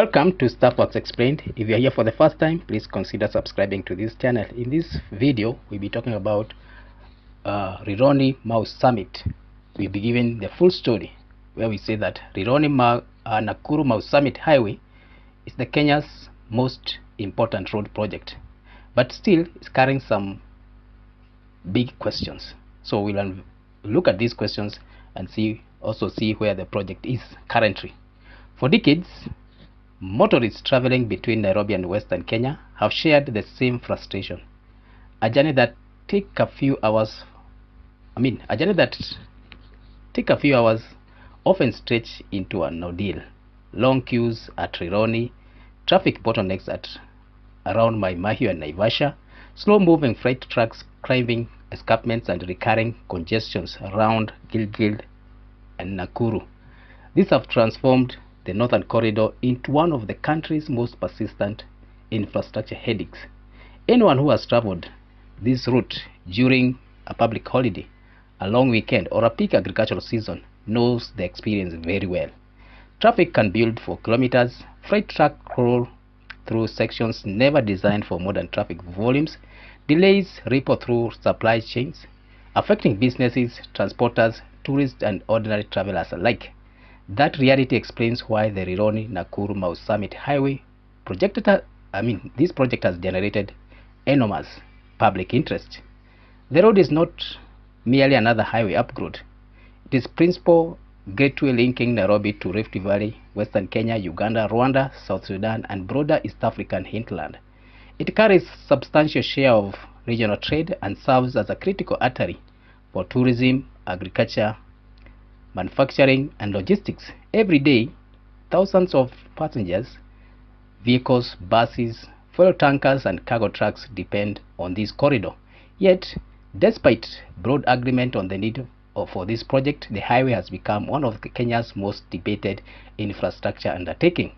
Welcome to Earthworks Explained. If you are here for the first time, please consider subscribing to this channel. In this video, we'll be talking about Rironi Summit. We'll be giving the full story, where we say that Rironi Nakuru Summit Highway is the Kenya's most important road project, but still is carrying some big questions. So we'll look at these questions and also see where the project is currently. For decades, motorists traveling between Nairobi and Western Kenya have shared the same frustration. A journey that take a few hours often stretch into an ordeal. Long queues at Rironi, traffic bottlenecks at around Mahiu and Naivasha, slow-moving freight trucks climbing escarpments, and recurring congestions around Gilgil and Nakuru. These have transformed the Northern Corridor into one of the country's most persistent infrastructure headaches. Anyone who has traveled this route during a public holiday, a long weekend, or a peak agricultural season knows the experience very well. Traffic can build for kilometers, freight trucks crawl through sections never designed for modern traffic volumes, delays ripple through supply chains, affecting businesses, transporters, tourists, and ordinary travelers alike. That reality explains why the Rironi Nakuru Summit Highway this project has generated enormous public interest. The road is not merely another highway upgrade. It is principal gateway linking Nairobi to Rift Valley, Western Kenya, Uganda, Rwanda, South Sudan, and broader East African hinterland. It carries substantial share of regional trade and serves as a critical artery for tourism, agriculture, manufacturing, and logistics. Every day, thousands of passengers, vehicles, buses, fuel tankers, and cargo trucks depend on this corridor. Yet, despite broad agreement on the need for this project, the highway has become one of Kenya's most debated infrastructure undertaking.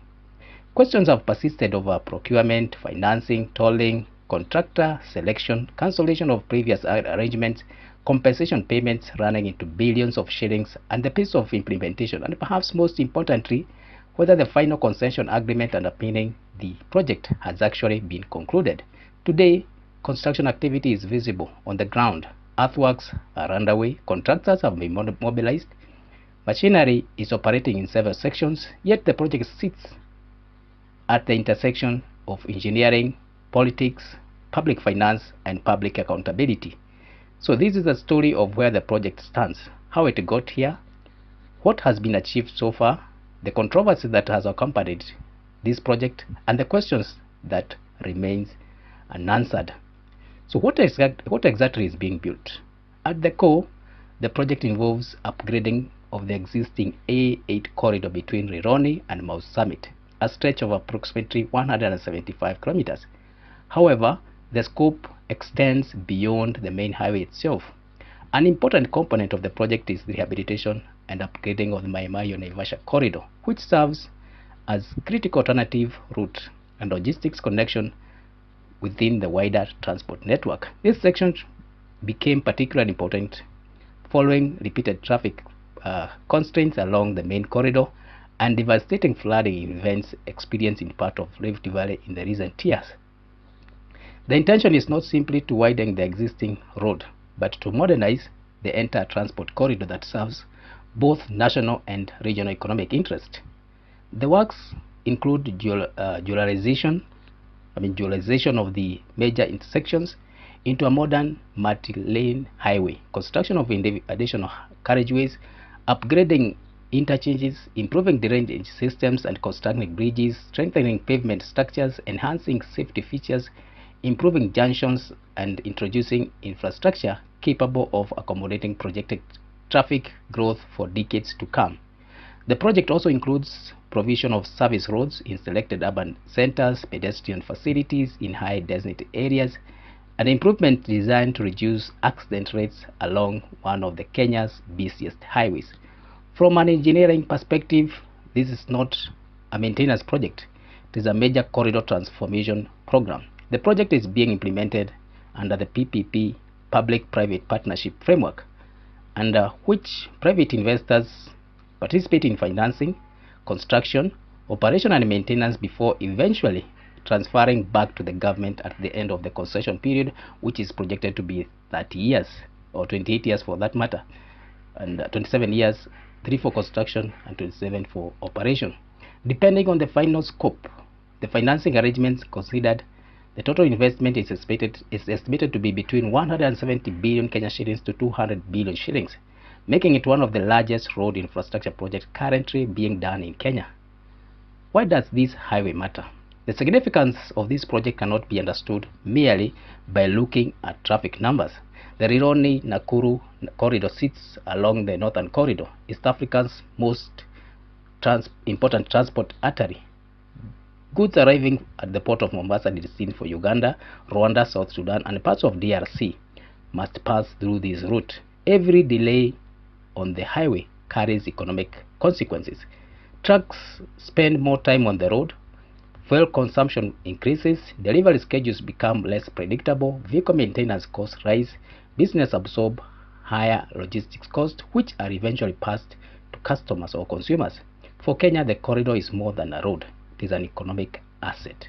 Questions have persisted over procurement, financing, tolling, contractor selection, cancellation of previous arrangements, compensation payments running into billions of shillings, and the pace of implementation, and perhaps most importantly, whether the final concession agreement underpinning the project has actually been concluded. Today, construction activity is visible on the ground. Earthworks are underway, contractors have been mobilized, machinery is operating in several sections, yet the project sits at the intersection of engineering, politics, public finance, and public accountability. So this is the story of where the project stands, how it got here, what has been achieved so far, the controversy that has accompanied this project, and the questions that remains unanswered. So what exactly is being built? At the core, the project involves upgrading of the existing A8 corridor between Rironi and Mau Summit, a stretch of approximately 175 kilometers. However, the scope extends beyond the main highway itself. An important component of the project is the rehabilitation and upgrading of the Mahiu-Naivasha corridor, which serves as critical alternative route and logistics connection within the wider transport network. This section became particularly important following repeated traffic constraints along the main corridor and devastating flooding events experienced in part of Rift Valley in the recent years. The intention is not simply to widen the existing road, but to modernize the entire transport corridor that serves both national and regional economic interest. The works include dualization of the major intersections into a modern multi-lane highway, construction of additional carriageways, upgrading interchanges, improving drainage systems and constructing bridges, strengthening pavement structures, enhancing safety features, improving junctions, and introducing infrastructure capable of accommodating projected traffic growth for decades to come. The project also includes provision of service roads in selected urban centers, pedestrian facilities in high density areas, and improvement designed to reduce accident rates along one of the Kenya's busiest highways. From an engineering perspective, this is not a maintenance project. It is a major corridor transformation program. The project is being implemented under the PPP, Public-Private Partnership Framework, under which private investors participate in financing, construction, operation and maintenance before eventually transferring back to the government at the end of the concession period, which is projected to be 30 years or 28 years for that matter, and 27 years, 3 for construction and 27 for operation. Depending on the final scope, the financing arrangements considered, the total investment is estimated to be between 170 billion Kenya shillings to 200 billion shillings, making it one of the largest road infrastructure projects currently being done in Kenya. Why does this highway matter? The significance of this project cannot be understood merely by looking at traffic numbers. The Rironi Nakuru corridor sits along the northern corridor, East Africa's most important transport artery. Goods arriving at the port of Mombasa destined for Uganda, Rwanda, South Sudan, and parts of DRC must pass through this route. Every delay on the highway carries economic consequences. Trucks spend more time on the road, fuel consumption increases, delivery schedules become less predictable, vehicle maintenance costs rise, business absorb higher logistics costs, which are eventually passed to customers or consumers. For Kenya, the corridor is more than a road. It is an economic asset.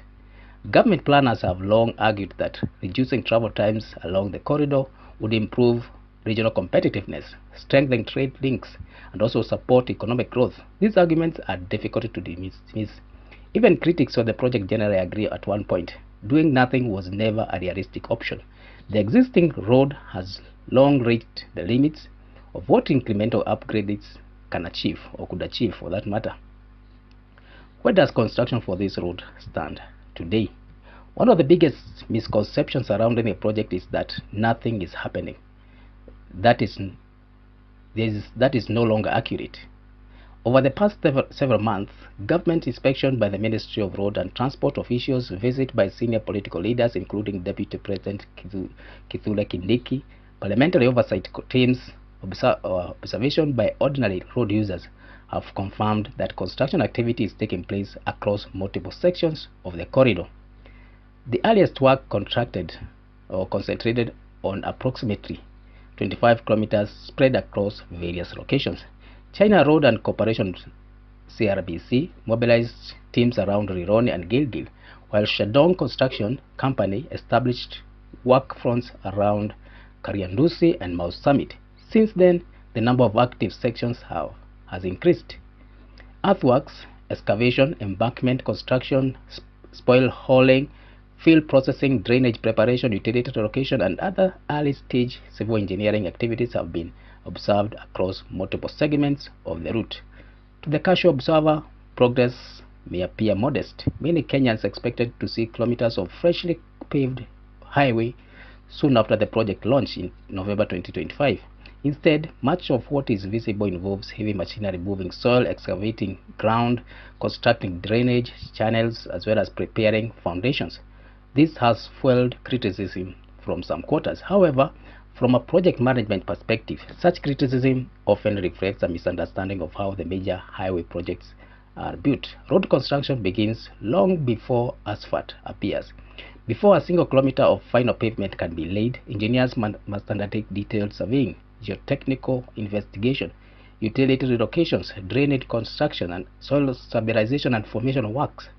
Government planners have long argued that reducing travel times along the corridor would improve regional competitiveness, strengthen trade links, and also support economic growth. These arguments are difficult to dismiss. Even critics of the project generally agree at one point: doing nothing was never a realistic option. The existing road has long reached the limits of what incremental upgrades can achieve, or could achieve for that matter. Where does construction for this road stand today? One of the biggest misconceptions surrounding a project is that nothing is happening. That is no longer accurate. Over the past several months, government inspection by the Ministry of Road and Transport officials, visit by senior political leaders including Deputy President Kithure Kindiki, parliamentary oversight teams, observation by ordinary road users have confirmed that construction activity is taking place across multiple sections of the corridor. The earliest work contracted or concentrated on approximately 25 kilometers spread across various locations. China Road and Corporation CRBC mobilized teams around Rironi and Gilgil, while Shandong Construction Company established work fronts around Kariandusi and Mau Summit. Since then, the number of active sections has increased. Earthworks, excavation, embankment construction, spoil hauling, field processing, drainage preparation, utility allocation, and other early-stage civil engineering activities have been observed across multiple segments of the route. To the casual observer, progress may appear modest. Many Kenyans expected to see kilometers of freshly paved highway soon after the project launch in November 2025. Instead, much of what is visible involves heavy machinery moving soil, excavating ground, constructing drainage channels, as well as preparing foundations. This has fueled criticism from some quarters. However, from a project management perspective, such criticism often reflects a misunderstanding of how the major highway projects are built. Road construction begins long before asphalt appears. Before a single kilometer of final pavement can be laid, engineers must undertake detailed surveying, geotechnical investigation, utility relocations, drainage construction, and soil stabilization and formation works.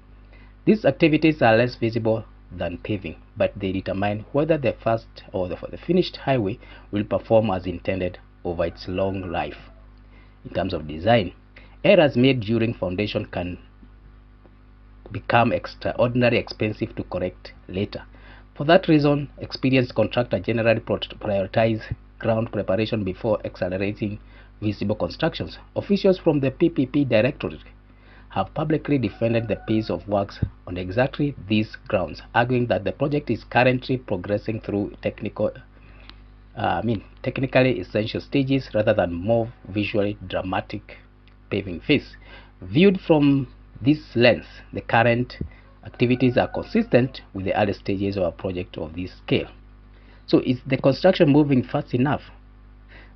These activities are less visible than paving, but they determine whether the first or the finished highway will perform as intended over its long life. In terms of design, errors made during foundation can become extraordinarily expensive to correct later. For that reason, experienced contractors generally prioritize ground preparation before accelerating visible constructions. Officials from the PPP Directorate have publicly defended the pace of works on exactly these grounds, arguing that the project is currently progressing through technically essential stages rather than more visually dramatic paving phase. Viewed from this lens, the current activities are consistent with the early stages of a project of this scale. So is the construction moving fast enough?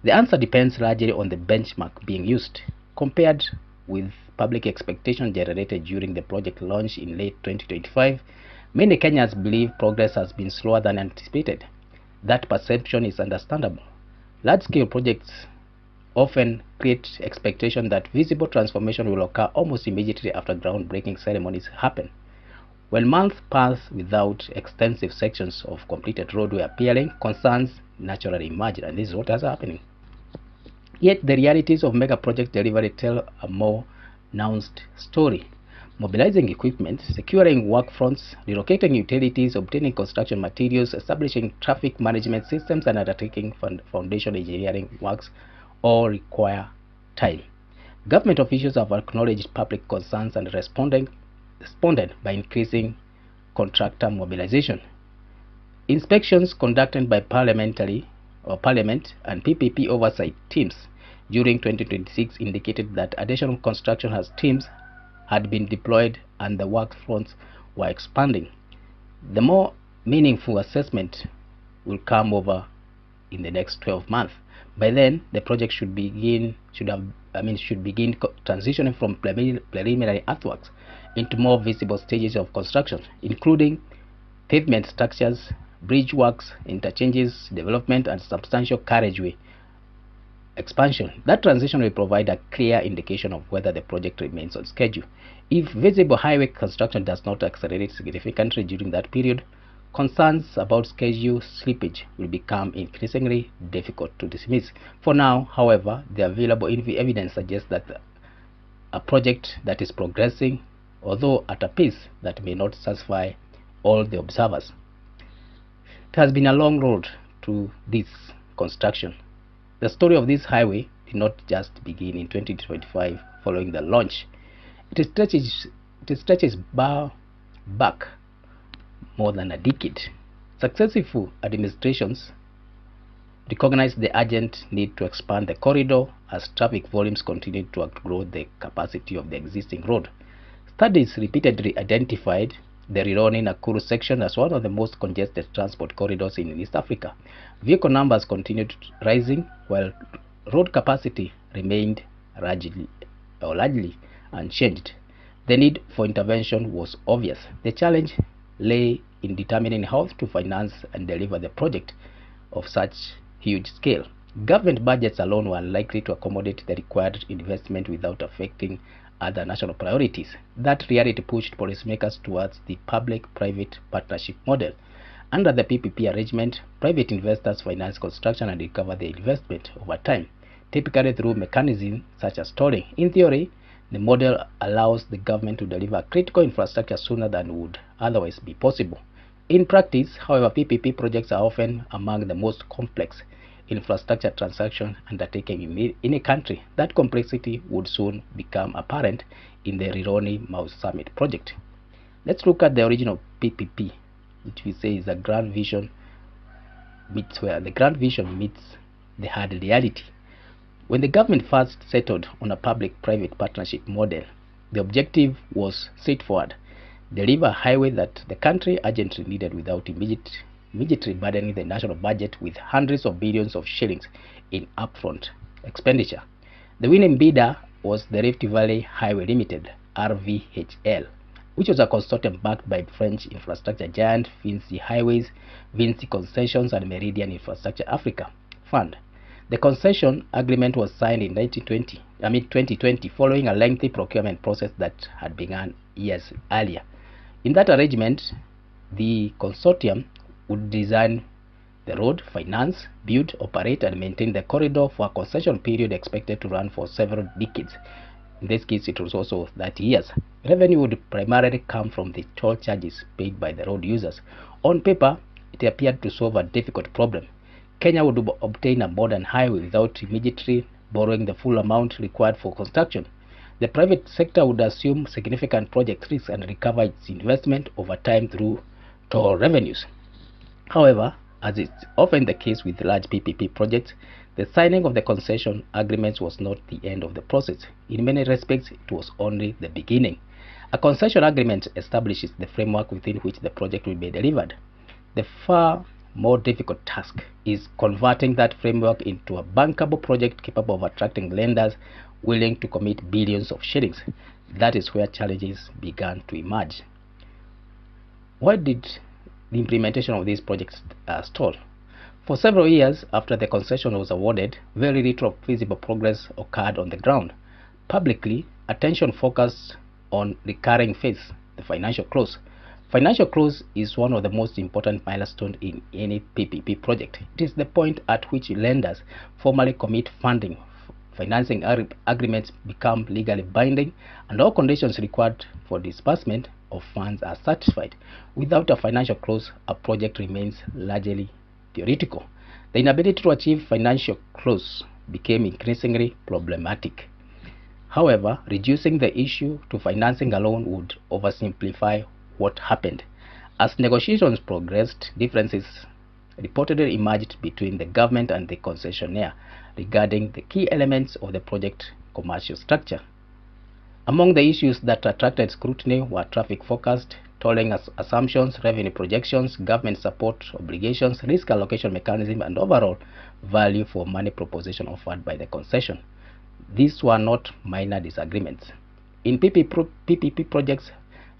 The answer depends largely on the benchmark being used. Compared with public expectation generated during the project launch in late 2025, many Kenyans believe progress has been slower than anticipated. That perception is understandable. Large-scale projects often create expectation that visible transformation will occur almost immediately after groundbreaking ceremonies happen. When months pass without extensive sections of completed roadway appearing, concerns naturally emerge, and this is what is happening. Yet the realities of mega project delivery tell a more nuanced story. Mobilizing equipment, securing work fronts, relocating utilities, obtaining construction materials, establishing traffic management systems, and undertaking foundation engineering works all require time. Government officials have acknowledged public concerns and responded by increasing contractor mobilization. Inspections conducted by Parliament and PPP oversight teams during 2026 indicated that additional construction teams had been deployed and the work fronts were expanding. The more meaningful assessment will come over in the next 12 months. By then, the project should begin transitioning from preliminary earthworks into more visible stages of construction, including pavement structures, bridge works, interchanges, development, and substantial carriageway expansion. That transition will provide a clear indication of whether the project remains on schedule. If visible highway construction does not accelerate significantly during that period, concerns about schedule slippage will become increasingly difficult to dismiss. For now, however, the available evidence suggests that a project that is progressing, although at a pace that may not satisfy all the observers. It has been a long road to this construction. The story of this highway did not just begin in 2025 following the launch. It stretches back more than a decade. Successive administrations recognized the urgent need to expand the corridor as traffic volumes continued to outgrow the capacity of the existing road. Studies repeatedly identified the Rironi Nakuru section as one of the most congested transport corridors in East Africa. Vehicle numbers continued rising while road capacity remained largely unchanged. The need for intervention was obvious. The challenge lay in determining how to finance and deliver the project of such huge scale. Government budgets alone were unlikely to accommodate the required investment without affecting other national priorities. That reality pushed policymakers towards the public-private partnership model. Under the PPP arrangement, private investors finance construction and recover the investment over time, typically through mechanisms such as tolling. In theory, the model allows the government to deliver critical infrastructure sooner than would otherwise be possible. In practice, however, PPP projects are often among the most complex infrastructure transaction undertaken in a country. That complexity would soon become apparent in the Rironi Mouse Summit project. Let's look at the original PPP, which we say is a grand vision meets the hard reality. When the government first settled on a public-private partnership model, the objective was straightforward: deliver a highway that the country urgently needed without immediately burdening the national budget with hundreds of billions of shillings in upfront expenditure. The winning bidder was the Rift Valley Highway Limited, RVHL, which was a consortium backed by French infrastructure giant Vinci Highways, Vinci Concessions, and Meridian Infrastructure Africa Fund. The concession agreement was signed in 2020 following a lengthy procurement process that had begun years earlier. In that arrangement, the consortium would design the road, finance, build, operate, and maintain the corridor for a concession period expected to run for several decades. In this case, it was also 30 years. Revenue would primarily come from the toll charges paid by the road users. On paper, it appeared to solve a difficult problem. Kenya would obtain a modern highway without immediately borrowing the full amount required for construction. The private sector would assume significant project risks and recover its investment over time through toll revenues. However, as is often the case with large PPP projects, the signing of the concession agreements was not the end of the process. In many respects, it was only the beginning. A concession agreement establishes the framework within which the project will be delivered. The far more difficult task is converting that framework into a bankable project capable of attracting lenders willing to commit billions of shillings. That is where challenges began to emerge. Why did the implementation of these projects stall? For several years after the concession was awarded, very little visible progress occurred on the ground. Publicly, attention focused on recurring phase, the financial close. Financial close is one of the most important milestones in any PPP project. It is the point at which lenders formally commit funding, financing agreements become legally binding, and all conditions required for disbursement of funds are satisfied. Without a financial close, a project remains largely theoretical. The inability to achieve financial close became increasingly problematic. However, reducing the issue to financing alone would oversimplify what happened. As negotiations progressed, differences reportedly emerged between the government and the concessionaire regarding the key elements of the project commercial structure. Among the issues that attracted scrutiny were traffic forecast, tolling assumptions, revenue projections, government support obligations, risk allocation mechanism, and overall value for money proposition offered by the concession. These were not minor disagreements. In PPP projects,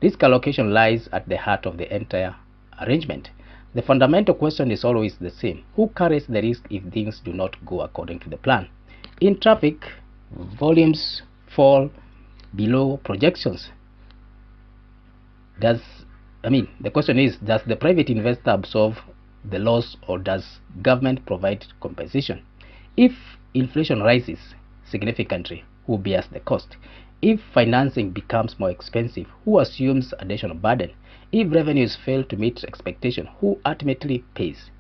risk allocation lies at the heart of the entire arrangement. The fundamental question is always the same: who carries the risk if things do not go according to the plan? In traffic, volumes fall below projections. The question is, does the private investor absorb the loss, or does government provide compensation? If inflation rises significantly, who bears the cost? If financing becomes more expensive, who assumes additional burden? If revenues fail to meet expectation, who ultimately pays?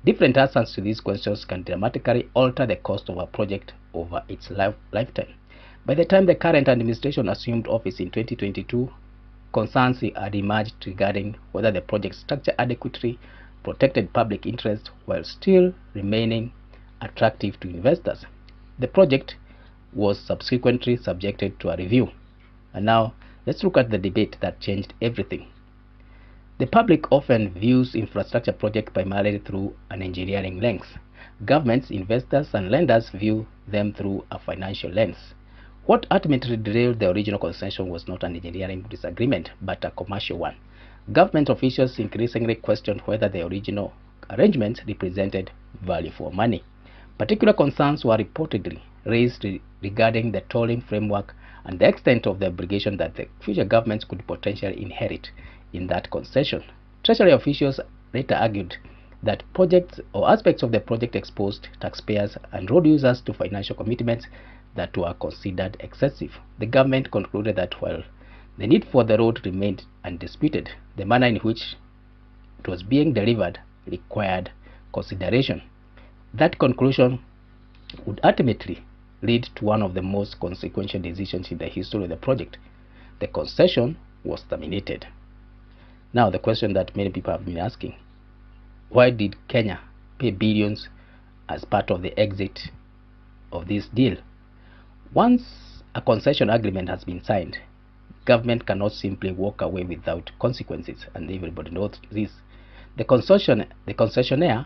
Different answers to these questions can dramatically alter the cost of a project over its lifetime. By the time the current administration assumed office in 2022, concerns had emerged regarding whether the project structure adequately protected public interest while still remaining attractive to investors. The project was subsequently subjected to a review. And now, let's look at the debate that changed everything. The public often views infrastructure projects primarily through an engineering lens. Governments, investors, and lenders view them through a financial lens. What ultimately derailed the original concession was not an engineering disagreement, but a commercial one. Government officials increasingly questioned whether the original arrangement represented value for money. Particular concerns were reportedly raised regarding the tolling framework and the extent of the obligation that the future governments could potentially inherit in that concession. Treasury officials later argued that projects or aspects of the project exposed taxpayers and road users to financial commitments that were considered excessive. The government concluded that while the need for the road remained undisputed, the manner in which it was being delivered required consideration. That conclusion would ultimately lead to one of the most consequential decisions in the history of the project. The concession was terminated. Now, the question that many people have been asking: why did Kenya pay billions as part of the exit of this deal? Once a concession agreement has been signed, government cannot simply walk away without consequences, and everybody knows this. The concessionaire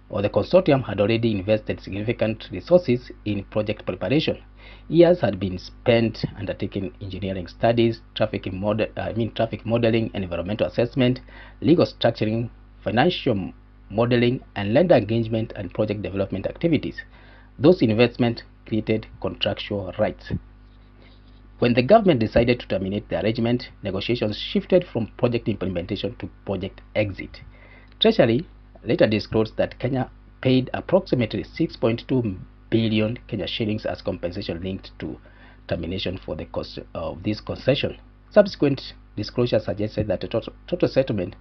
or the consortium had already invested significant resources in project preparation. Years had been spent undertaking engineering studies, traffic modeling, environmental assessment, legal structuring, financial modeling, and lender engagement and project development activities. Those investments created contractual rights. When the government decided to terminate the arrangement, negotiations shifted from project implementation to project exit. Treasury later disclosed that Kenya paid approximately 6.2 billion Kenya shillings as compensation linked to termination for the cost of this concession. Subsequent disclosure suggested that the total settlement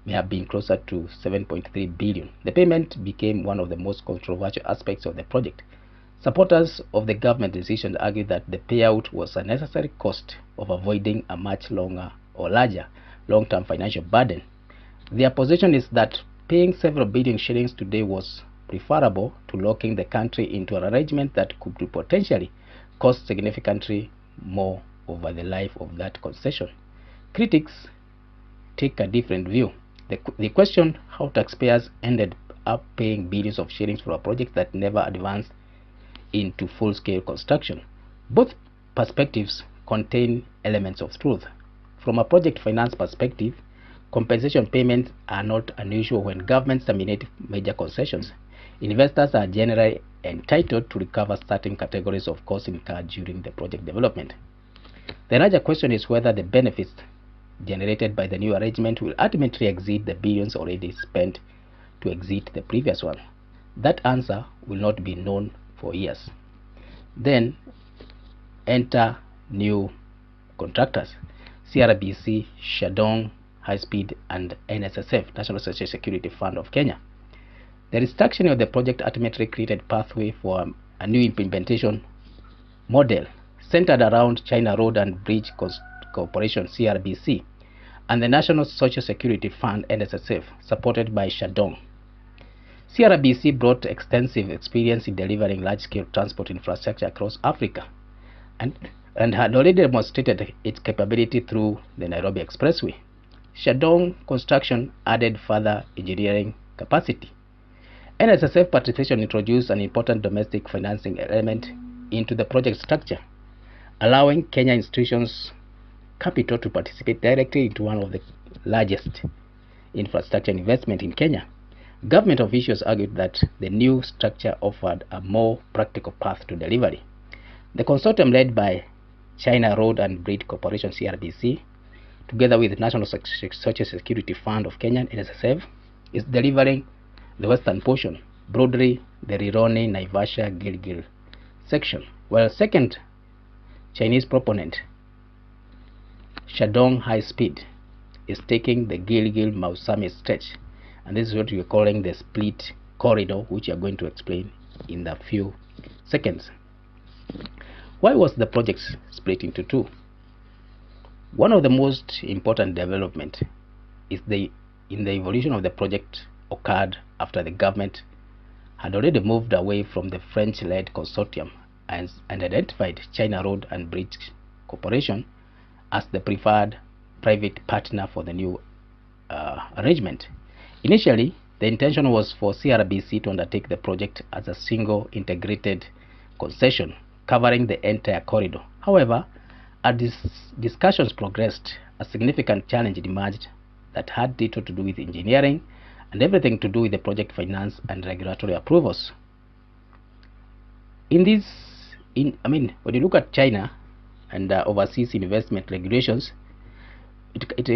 may have been closer to 7.3 billion. The payment became one of the most controversial aspects of the project. Supporters of the government decision argued that the payout was a necessary cost of avoiding a much longer or larger long-term financial burden. Their position is that paying several billion shillings today was preferable to locking the country into an arrangement that could potentially cost significantly more over the life of that concession. Critics take a different view. They question how taxpayers ended up paying billions of shillings for a project that never advanced into full-scale construction. Both perspectives contain elements of truth. From a project finance perspective, compensation payments are not unusual when governments terminate major concessions. Investors are generally entitled to recover certain categories of costs incurred during the project development. The larger question is whether the benefits generated by the new arrangement will ultimately exceed the billions already spent to exit the previous one. That answer will not be known for years. Then enter new contractors: CRBC, Shandong High Speed, and NSSF, National Social Security Fund of Kenya. The restructuring of the project ultimately created pathway for a new implementation model centered around China Road and Bridge Corporation, CRBC, and the National Social Security Fund, NSSF, supported by Shandong. CRBC brought extensive experience in delivering large-scale transport infrastructure across Africa and had already demonstrated its capability through the Nairobi Expressway. Shandong Construction added further engineering capacity. NSSF participation introduced an important domestic financing element into the project structure, allowing Kenya institutions capital to participate directly into one of the largest infrastructure investment in Kenya. Government officials argued that the new structure offered a more practical path to delivery. The consortium led by China Road and Bridge Corporation, CRBC, together with the National Social Security Fund of Kenya, NSSF, is delivering the western portion, broadly the Rironi Naivasha Gilgil section, while second Chinese proponent, Shandong High Speed, is taking the Gilgil Mausami stretch, and this is what we are calling the split corridor, which we are going to explain in a few seconds. Why was the project split into two? One of the most important development is in the evolution of the project occurred after the government had already moved away from the French-led consortium and identified China Road and Bridge Corporation as the preferred private partner for the new arrangement. Initially, the intention was for CRBC to undertake the project as a single integrated concession covering the entire corridor. However, as discussions progressed, a significant challenge emerged that had little to do with engineering and everything to do with the project finance and regulatory approvals. When you look at China and overseas investment regulations, it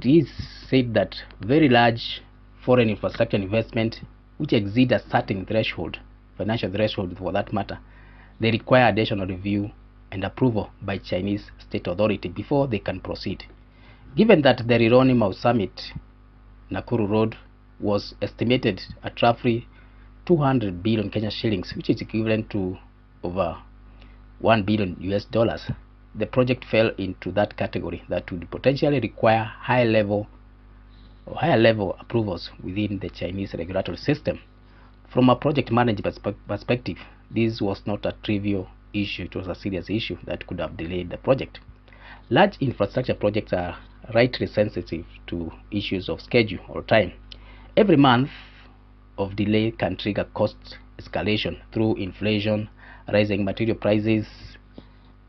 is said that very large foreign infrastructure investment which exceed a certain threshold, financial threshold for that matter, they require additional review and approval by Chinese state authority before they can proceed. Given that the Rironi Nakuru road was estimated at roughly 200 billion Kenya shillings, which is equivalent to over $1 billion US, the project fell into that category that would potentially require higher level approvals within the Chinese regulatory system. From a project management perspective, this was not a trivial issue. It was a serious issue that could have delayed the project. Large infrastructure projects are rightly sensitive to issues of schedule or time. Every month of delay can trigger cost escalation through inflation, rising material prices,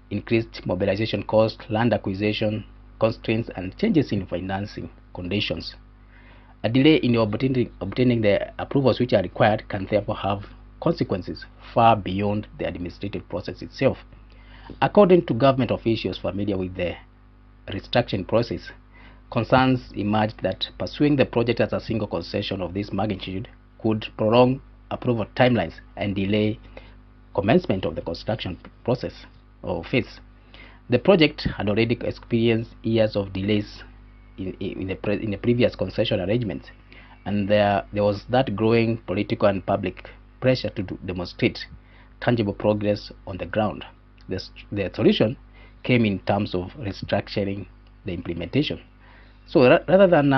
increased mobilization costs, land acquisition constraints, and changes in financing conditions. A delay in obtaining the approvals which are required can therefore have consequences far beyond the administrative process itself. According to government officials familiar with the restructuring process, concerns emerged that pursuing the project as a single concession of this magnitude could prolong approval timelines and delay commencement of the construction process or phase. The project had already experienced years of delays in the previous concession arrangements, and there was that growing political and public pressure to demonstrate tangible progress on the ground. The solution came in terms of restructuring the implementation. So rather than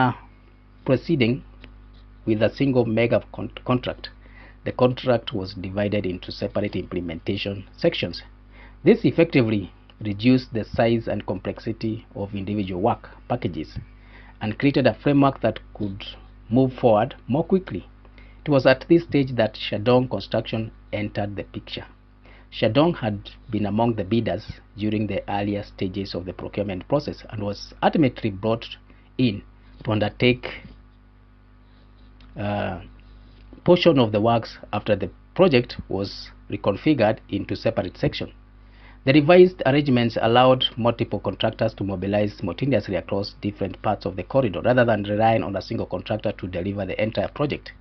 proceeding with a single mega contract, the contract was divided into separate implementation sections. This effectively reduced the size and complexity of individual work packages and created a framework that could move forward more quickly. It was at this stage that Shandong Construction entered the picture. Shandong had been among the bidders during the earlier stages of the procurement process and was ultimately brought in to undertake portion of the works after the project was reconfigured into separate sections. The revised arrangements allowed multiple contractors to mobilize simultaneously across different parts of the corridor rather than relying on a single contractor to deliver the entire project.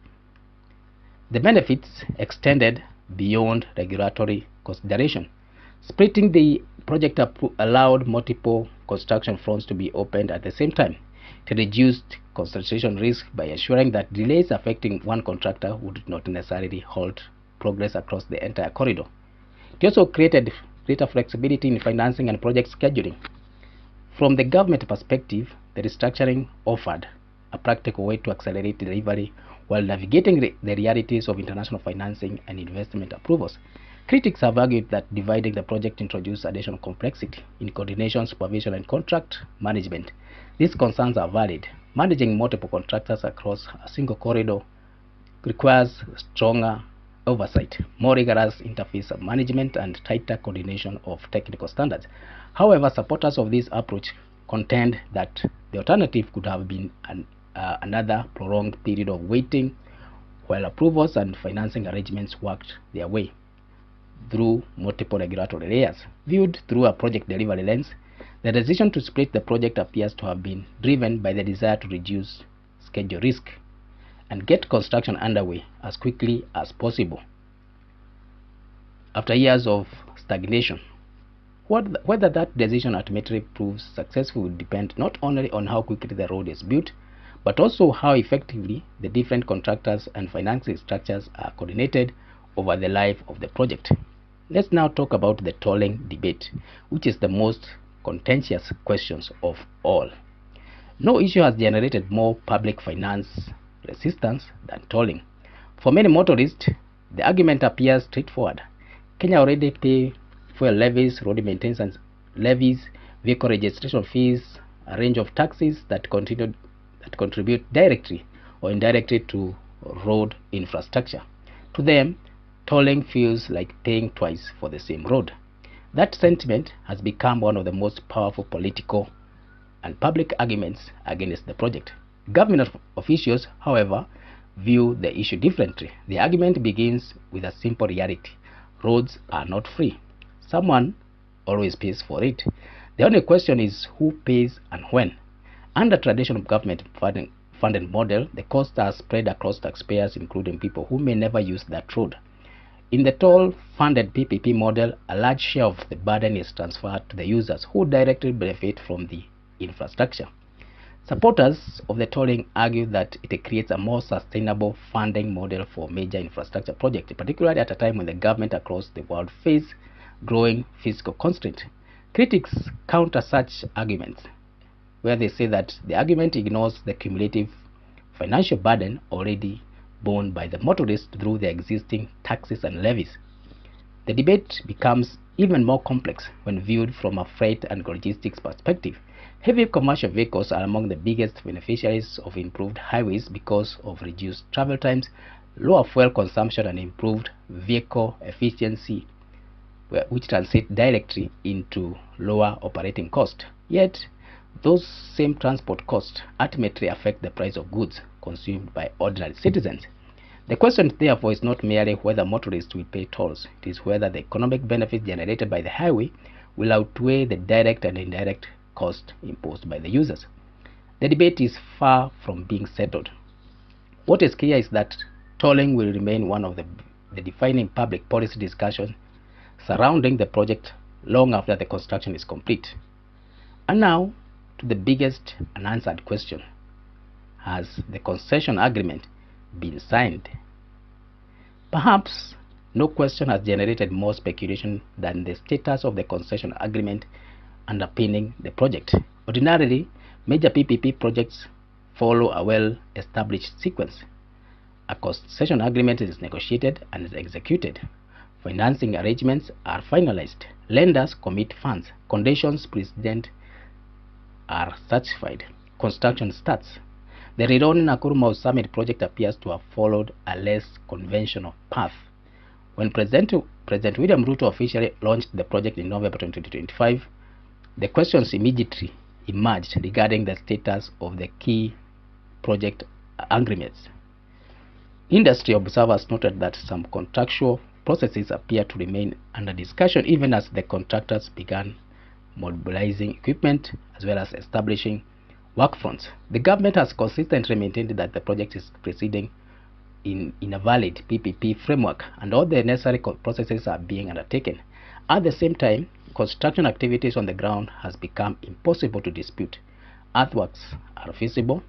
The benefits extended beyond regulatory consideration. Splitting the project up allowed multiple construction fronts to be opened at the same time. It reduced concentration risk by ensuring that delays affecting one contractor would not necessarily halt progress across the entire corridor. It also created greater flexibility in financing and project scheduling. From the government perspective, the restructuring offered a practical way to accelerate delivery while navigating the realities of international financing and investment approvals. Critics have argued that dividing the project introduced additional complexity in coordination, supervision, and contract management. These concerns are valid. Managing multiple contractors across a single corridor requires stronger oversight, more rigorous interface management, and tighter coordination of technical standards. However, supporters of this approach contend that the alternative could have been another prolonged period of waiting while approvals and financing arrangements worked their way through multiple regulatory layers. Viewed through a project delivery lens, the decision to split the project appears to have been driven by the desire to reduce schedule risk and get construction underway as quickly as possible after years of stagnation. Whether that decision ultimately proves successful will depend not only on how quickly the road is built, but also how effectively the different contractors and financing structures are coordinated over the life of the project. Let's now talk about the tolling debate, which is the most contentious questions of all. No issue has generated more public finance resistance than tolling. For many motorists, the argument appears straightforward. Kenya already pay fuel levies, road maintenance levies, vehicle registration fees, a range of taxes that contribute directly or indirectly to road infrastructure. To them, tolling feels like paying twice for the same road. That sentiment has become one of the most powerful political and public arguments against the project. Government officials, however, view the issue differently. The argument begins with a simple reality. Roads are not free. Someone always pays for it. The only question is who pays and when. Under traditional government funded model, the costs are spread across taxpayers, including people who may never use that road. In the toll-funded PPP model, a large share of the burden is transferred to the users who directly benefit from the infrastructure. Supporters of the tolling argue that it creates a more sustainable funding model for major infrastructure projects, particularly at a time when the government across the world face growing fiscal constraints. Critics counter such arguments, where they say that the argument ignores the cumulative financial burden already borne by the motorists through the existing taxes and levies. The debate becomes even more complex when viewed from a freight and logistics perspective. Heavy commercial vehicles are among the biggest beneficiaries of improved highways because of reduced travel times, lower fuel consumption, and improved vehicle efficiency, which translate directly into lower operating costs. Yet, those same transport costs ultimately affect the price of goods consumed by ordinary citizens. The question, therefore, is not merely whether motorists will pay tolls. It is whether the economic benefits generated by the highway will outweigh the direct and indirect cost imposed by the users. The debate is far from being settled. What is clear is that tolling will remain one of the defining public policy discussions surrounding the project long after the construction is complete. And now, to the biggest unanswered question. Has the concession agreement been signed? Perhaps no question has generated more speculation than the status of the concession agreement underpinning the project. Ordinarily, major PPP projects follow a well-established sequence. A concession agreement is negotiated and is executed. Financing arrangements are finalized. Lenders commit funds. Conditions precedent are certified. Construction starts. The Rironi Nakuru Summit project appears to have followed a less conventional path. When President William Ruto officially launched the project in November 2025, the questions immediately emerged regarding the status of the key project agreements. Industry observers noted that some contractual processes appear to remain under discussion even as the contractors began mobilizing equipment as well as establishing work fronts. The government has consistently maintained that the project is proceeding in a valid PPP framework and all the necessary processes are being undertaken. At the same time, construction activities on the ground has become impossible to dispute. Earthworks are feasible.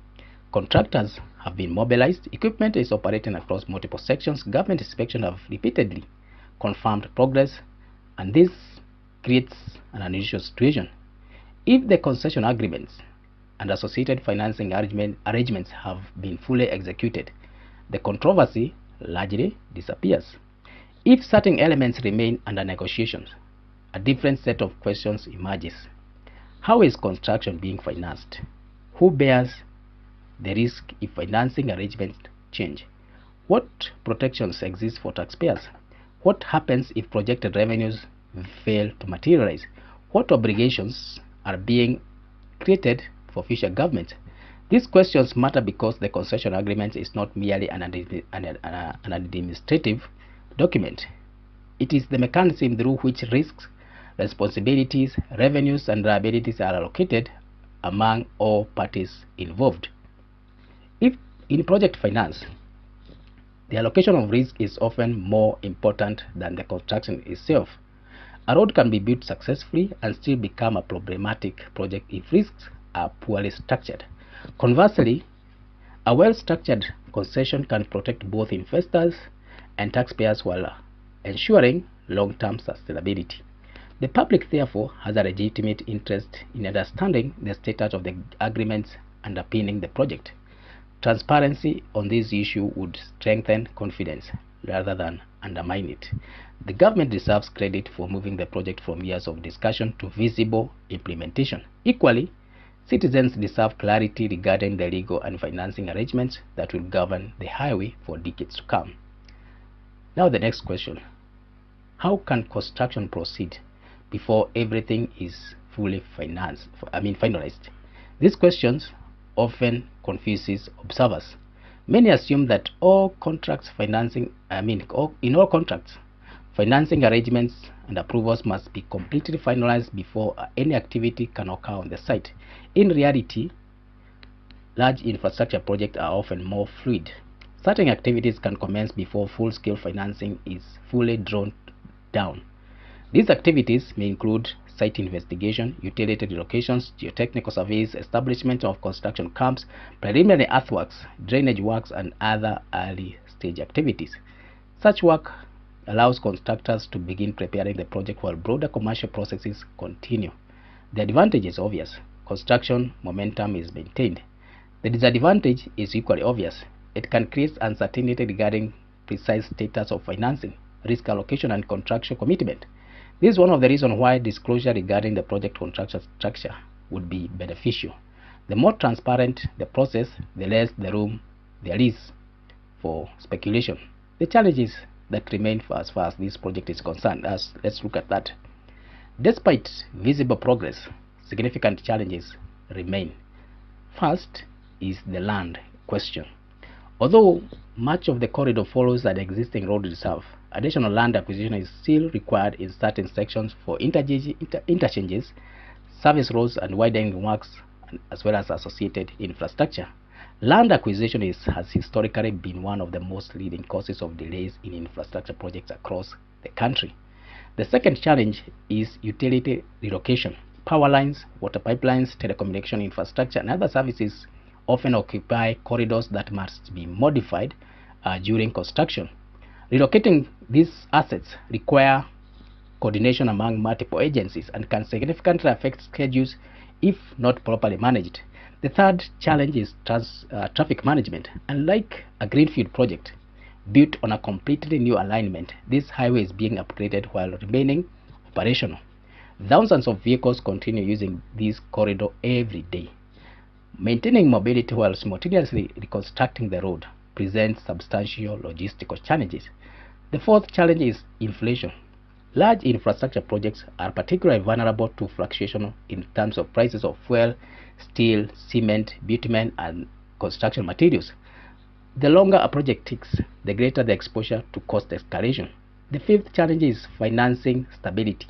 Contractors have been mobilized. Equipment is operating across multiple sections. Government inspections have repeatedly confirmed progress, and this creates an unusual situation. If the concession agreements and associated financing arrangements have been fully executed, the controversy largely disappears. If certain elements remain under negotiations, a different set of questions emerges. How is construction being financed? Who bears the risk if financing arrangements change? What protections exist for taxpayers? What happens if projected revenues fail to materialize? What obligations are being created for future governments? These questions matter because the concession agreement is not merely an administrative document. It is the mechanism through which risks, responsibilities, revenues, and liabilities are allocated among all parties involved. If in project finance, the allocation of risk is often more important than the construction itself. A road can be built successfully and still become a problematic project if risks are poorly structured. Conversely, a well-structured concession can protect both investors and taxpayers while ensuring long-term sustainability. The public, therefore, has a legitimate interest in understanding the status of the agreements underpinning the project. Transparency on this issue would strengthen confidence rather than undermine it. The government deserves credit for moving the project from years of discussion to visible implementation. Equally, citizens deserve clarity regarding the legal and financing arrangements that will govern the highway for decades to come. Now the next question. How can construction proceed before everything is fully finalized? These questions often confuses observers. Many assume that in all contracts, financing arrangements and approvals must be completely finalized before any activity can occur on the site. In reality, large infrastructure projects are often more fluid. Certain activities can commence before full-scale financing is fully drawn down. These activities may include site investigation, utility relocations, geotechnical surveys, establishment of construction camps, preliminary earthworks, drainage works, and other early-stage activities. Such work allows contractors to begin preparing the project while broader commercial processes continue. The advantage is obvious. Construction momentum is maintained. The disadvantage is equally obvious. It can create uncertainty regarding precise status of financing, risk allocation, and contractual commitment. This is one of the reasons why disclosure regarding the project contractual structure would be beneficial. The more transparent the process, the less the room there is for speculation. The challenges that remain as far as this project is concerned, let's look at that. Despite visible progress, significant challenges remain. First is the land question. Although much of the corridor follows an existing road reserve, additional land acquisition is still required in certain sections for interchanges, service roads, and widening works, as well as associated infrastructure. Land acquisition has historically been one of the most leading causes of delays in infrastructure projects across the country. The second challenge is utility relocation. Power lines, water pipelines, telecommunication infrastructure, and other services often occupy corridors that must be modified during construction. Relocating these assets require coordination among multiple agencies and can significantly affect schedules if not properly managed. The third challenge is traffic management. Unlike a greenfield project built on a completely new alignment, this highway is being upgraded while remaining operational. Thousands of vehicles continue using this corridor every day. Maintaining mobility while simultaneously reconstructing the road presents substantial logistical challenges. The fourth challenge is inflation. Large infrastructure projects are particularly vulnerable to fluctuation in terms of prices of fuel, steel, cement, bitumen, and construction materials. The longer a project takes, the greater the exposure to cost escalation. The fifth challenge is financing stability.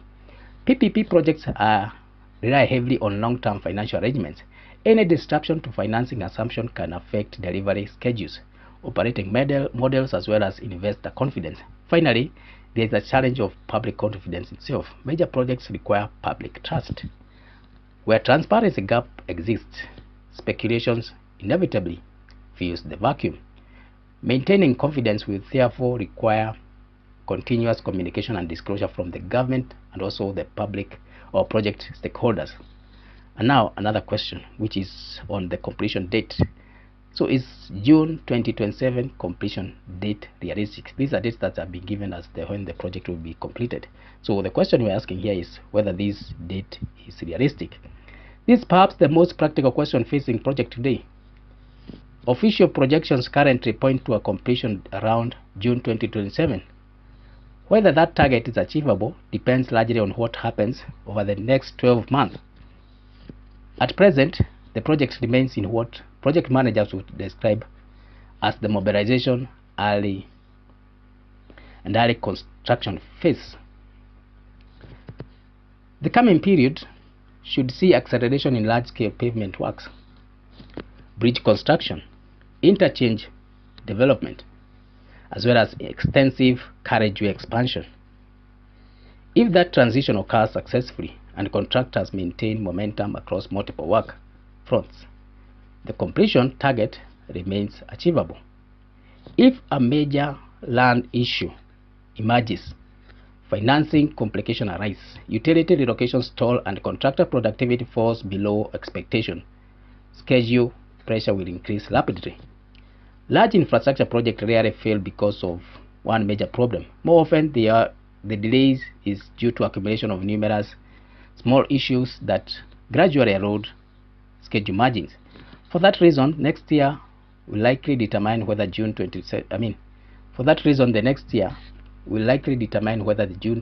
PPP projects rely heavily on long-term financial arrangements. Any disruption to financing assumption can affect delivery schedules, operating models, as well as investor confidence. Finally, there is a challenge of public confidence itself. Major projects require public trust. Where transparency gap exists, speculations inevitably fills the vacuum. Maintaining confidence will therefore require continuous communication and disclosure from the government and also the public or project stakeholders. And now another question, which is on the completion date. So is June 2027 completion date realistic? These are dates that have been given as when the project will be completed. So the question we're asking here is whether this date is realistic. This is perhaps the most practical question facing project today. Official projections currently point to a completion around June 2027. Whether that target is achievable depends largely on what happens over the next 12 months. At present, the project remains in what project managers would describe as the mobilization early construction phase. The coming period should see acceleration in large-scale pavement works, bridge construction, interchange development, as well as extensive carriageway expansion. If that transition occurs successfully and contractors maintain momentum across multiple work fronts, the completion target remains achievable. If a major land issue emerges, financing complications arise, utility relocation stall, and contractor productivity falls below expectation, schedule pressure will increase rapidly. Large infrastructure projects rarely fail because of one major problem. More often, the delays is due to accumulation of numerous small issues that gradually erode schedule margins. For that reason, next year will likely determine whether the June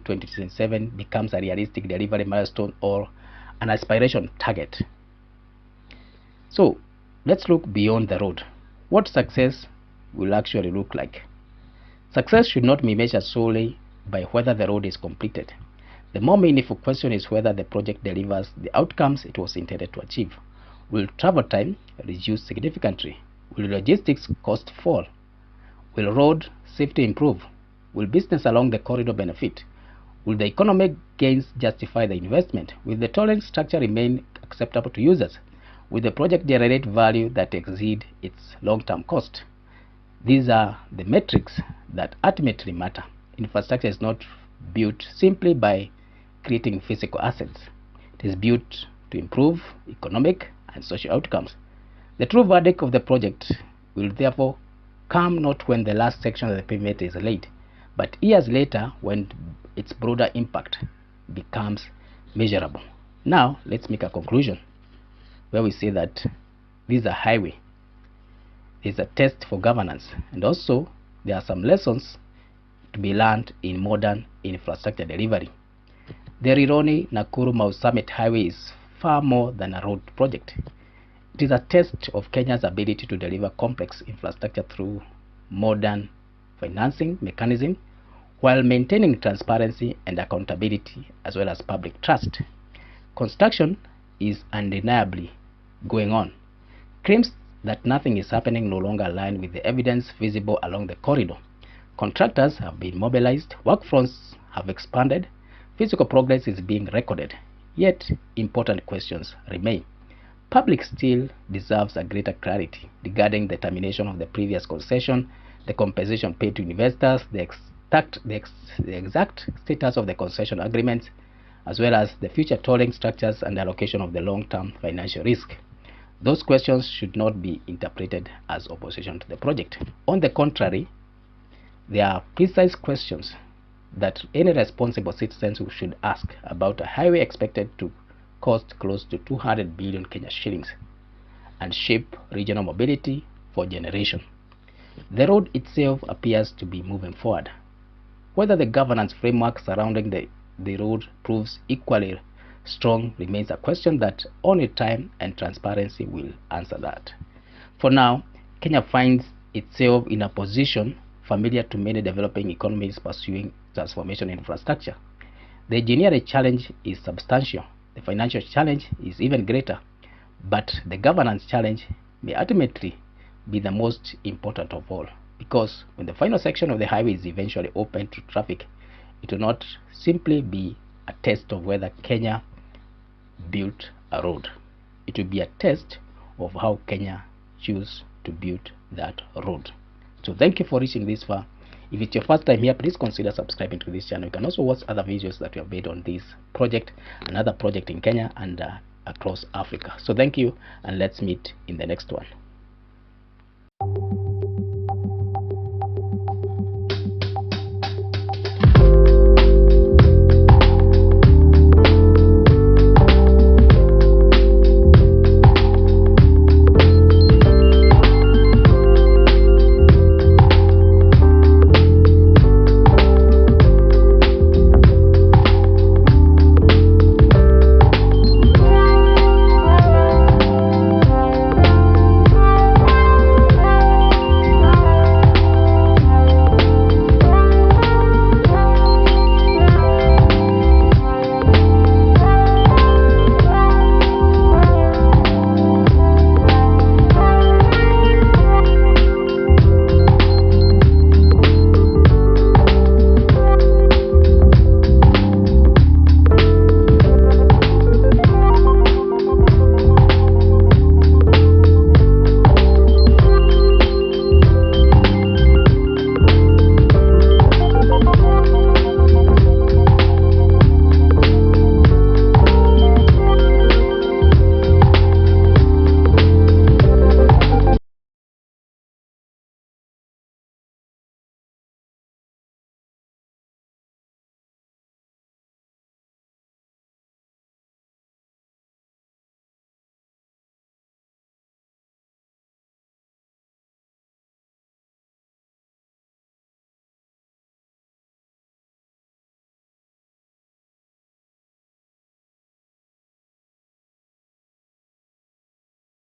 2027 becomes a realistic delivery milestone or an aspiration target. So let's look beyond the road. What success will actually look like? Success should not be measured solely by whether the road is completed. The more meaningful question is whether the project delivers the outcomes it was intended to achieve. Will travel time reduce significantly? Will logistics cost fall? Will road safety improve? Will business along the corridor benefit? Will the economic gains justify the investment? Will the tolling structure remain acceptable to users? Will the project generate value that exceed its long-term cost? These are the metrics that ultimately matter. Infrastructure is not built simply by creating physical assets. It is built to improve economic and social outcomes. The true verdict of the project will therefore come not when the last section of the pavement is laid, but years later when its broader impact becomes measurable. Now let's make a conclusion where we say that this is a highway, is a test for governance, and also there are some lessons to be learned in modern infrastructure delivery. The Rironi Nakuru Mau Summit Highway is far more than a road project. It is a test of Kenya's ability to deliver complex infrastructure through modern financing mechanism while maintaining transparency and accountability as well as public trust. Construction is undeniably going on. Claims that nothing is happening no longer align with the evidence visible along the corridor. Contractors have been mobilized, work fronts have expanded, physical progress is being recorded, yet important questions remain. Public still deserves a greater clarity regarding the termination of the previous concession, the compensation paid to investors, the exact status of the concession agreements, as well as the future tolling structures and allocation of the long-term financial risk. Those questions should not be interpreted as opposition to the project. On the contrary, they are precise questions that any responsible citizen should ask about a highway expected to cost close to 200 billion Kenya shillings and shape regional mobility for generations. The road itself appears to be moving forward. Whether the governance framework surrounding the road proves equally strong remains a question that only time and transparency will answer that. For now, Kenya finds itself in a position familiar to many developing economies pursuing transformation infrastructure. The engineering challenge is substantial, the financial challenge is even greater, but the governance challenge may ultimately be the most important of all, because when the final section of the highway is eventually open to traffic, it will not simply be a test of whether Kenya built a road. It will be a test of how Kenya choose to build that road. So thank you for reaching this far. If it's your first time here, please consider subscribing to this channel. You can also watch other videos that we have made on this project, another project in Kenya and across Africa. So thank you, and let's meet in the next one.